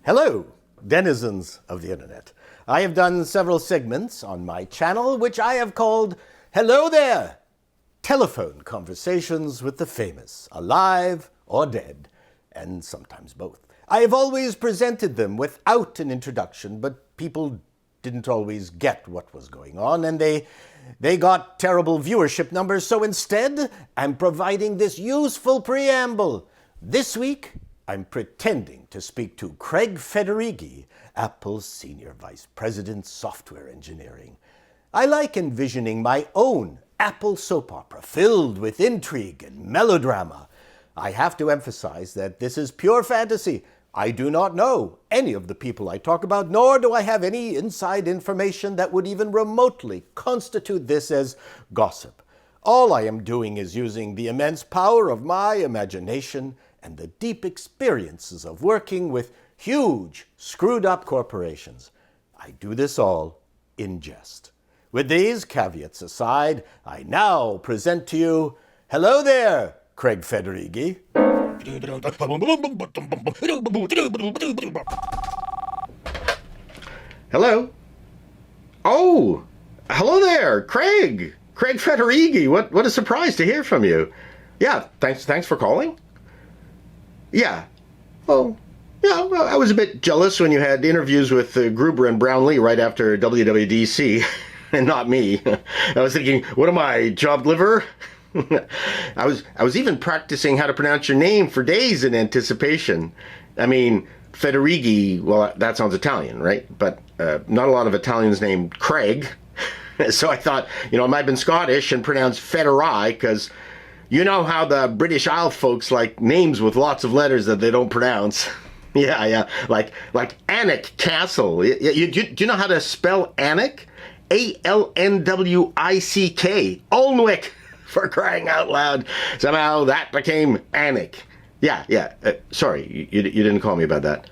Hello, denizens of the internet. I have done several segments on my channel which I have called Hello There! Telephone conversations with the famous, alive or dead, and sometimes both. I have always presented them without an introduction, but people didn't always get what was going on, and they got terrible viewership numbers, so instead, I'm providing this useful preamble. This week, I'm pretending to speak to Craig Federighi, Apple's Senior Vice President, Software Engineering. I like envisioning my own Apple soap opera filled with intrigue and melodrama. I have to emphasize that this is pure fantasy. I do not know any of the people I talk about, nor do I have any inside information that would even remotely constitute this as gossip. All I am doing is using the immense power of my imagination and the deep experiences of working with huge, screwed-up corporations. I do this all in jest. With these caveats aside, I now present to you, Hello There, Craig Federighi. Hello? Oh, hello there, Craig. Craig Federighi. What a surprise to hear from you. Yeah, thanks for calling. Yeah. Well, yeah, I was a bit jealous when you had interviews with Gruber and Brownlee right after WWDC, and not me. I was thinking, what am I, job liver? I was even practicing how to pronounce your name for days in anticipation. I mean, Federighi, well, that sounds Italian, right? But not a lot of Italians named Craig. So I thought, I might have been Scottish and pronounced Federighi, because you know how the British Isle folks like names with lots of letters that they don't pronounce. Yeah, like Alnwick Castle. Do you know how to spell Alnwick? A-L-N-W-I-C-K. Alnwick, for crying out loud. Somehow that became Alnwick. Yeah. Sorry, you didn't call me about that.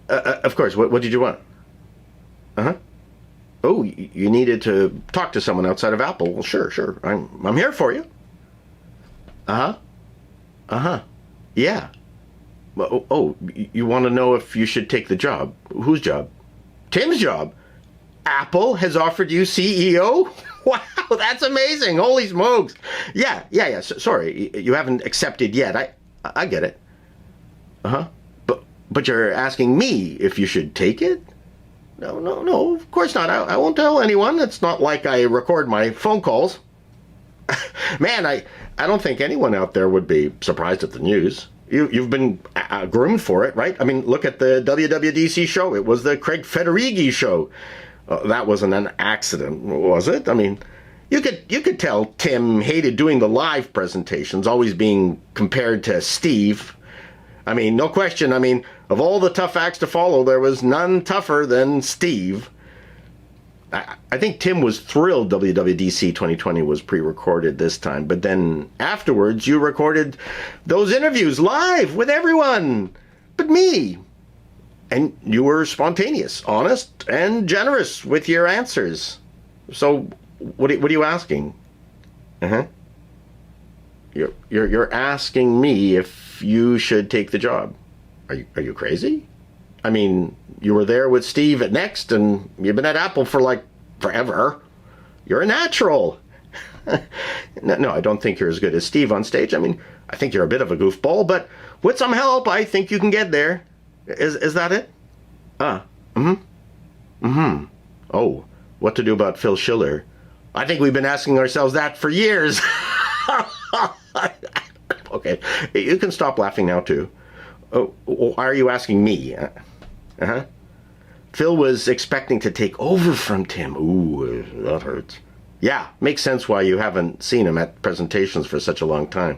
Of course. What did you want? Uh-huh. Oh, you needed to talk to someone outside of Apple. Well, sure. I'm here for you. Yeah. Oh, you want to know if you should take the job? Whose job? Tim's job. Apple has offered you CEO? Wow, that's amazing. Holy smokes. Yeah. Sorry, you haven't accepted yet. I get it. But you're asking me if you should take it? No, of course not. I won't tell anyone. It's not like I record my phone calls. Man, I don't think anyone out there would be surprised at the news. You've been groomed for it, right? I mean, look at the WWDC show. It was the Craig Federighi show. That wasn't an accident, was it? I mean, you could tell Tim hated doing the live presentations, always being compared to Steve. I mean, no question. I mean, of all the tough acts to follow, there was none tougher than Steve. I think Tim was thrilled WWDC 2020 was pre-recorded this time, but then afterwards you recorded those interviews live with everyone but me. And you were spontaneous, honest, and generous with your answers. So what are you asking? You're asking me if you should take the job. Are you crazy? I mean, you were there with Steve at Next, and you've been at Apple for like forever. You're a natural. No, I don't think you're as good as Steve on stage. I mean, I think you're a bit of a goofball, but with some help, I think you can get there. Is that it? Oh, what to do about Phil Schiller? I think we've been asking ourselves that for years. Okay, you can stop laughing now, too. Oh, why are you asking me? Phil was expecting to take over from Tim. Ooh, that hurts. Yeah, makes sense why you haven't seen him at presentations for such a long time.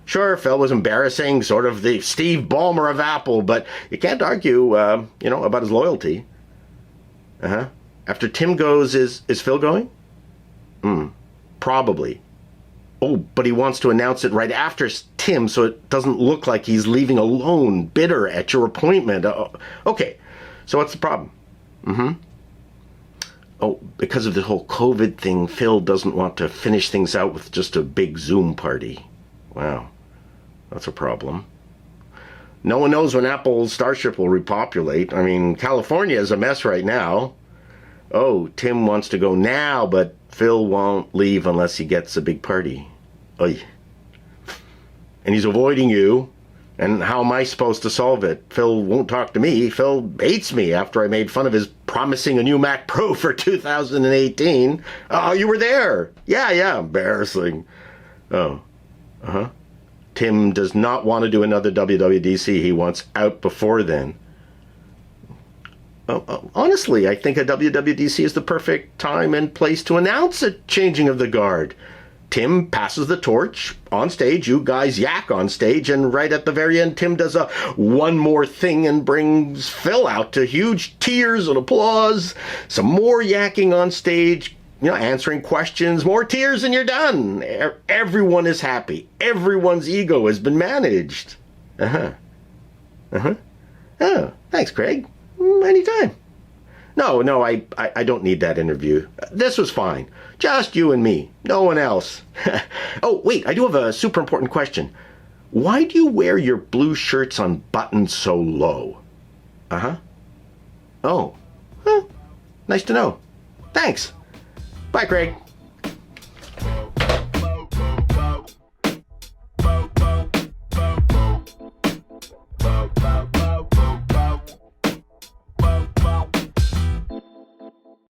Sure, Phil was embarrassing, sort of the Steve Ballmer of Apple, but you can't argue, about his loyalty. After Tim goes, is Phil going? Probably. Oh, but he wants to announce it right after Tim so it doesn't look like he's leaving alone, bitter at your appointment. Okay, so what's the problem? Oh, because of the whole COVID thing, Phil doesn't want to finish things out with just a big Zoom party. Wow, that's a problem. No one knows when Apple's Starship will repopulate. I mean, California is a mess right now. Oh, Tim wants to go now, but Phil won't leave unless he gets a big party. Oy. And he's avoiding you. And how am I supposed to solve it? Phil won't talk to me. Phil hates me after I made fun of his promising a new Mac Pro for 2018. Oh, you were there. Yeah, embarrassing. Oh, Tim does not want to do another WWDC. He wants out before then. Honestly, I think a WWDC is the perfect time and place to announce a changing of the guard. Tim passes the torch on stage, you guys yak on stage, and right at the very end, Tim does a one more thing and brings Phil out to huge tears and applause, some more yakking on stage, answering questions, more tears, and you're done. Everyone is happy. Everyone's ego has been managed. Oh, thanks, Craig. Anytime. No, I don't need that interview. This was fine. Just you and me. No one else. Oh, wait, I do have a super important question. Why do you wear your blue shirts unbuttoned so low? Oh. Nice to know. Thanks. Bye, Craig.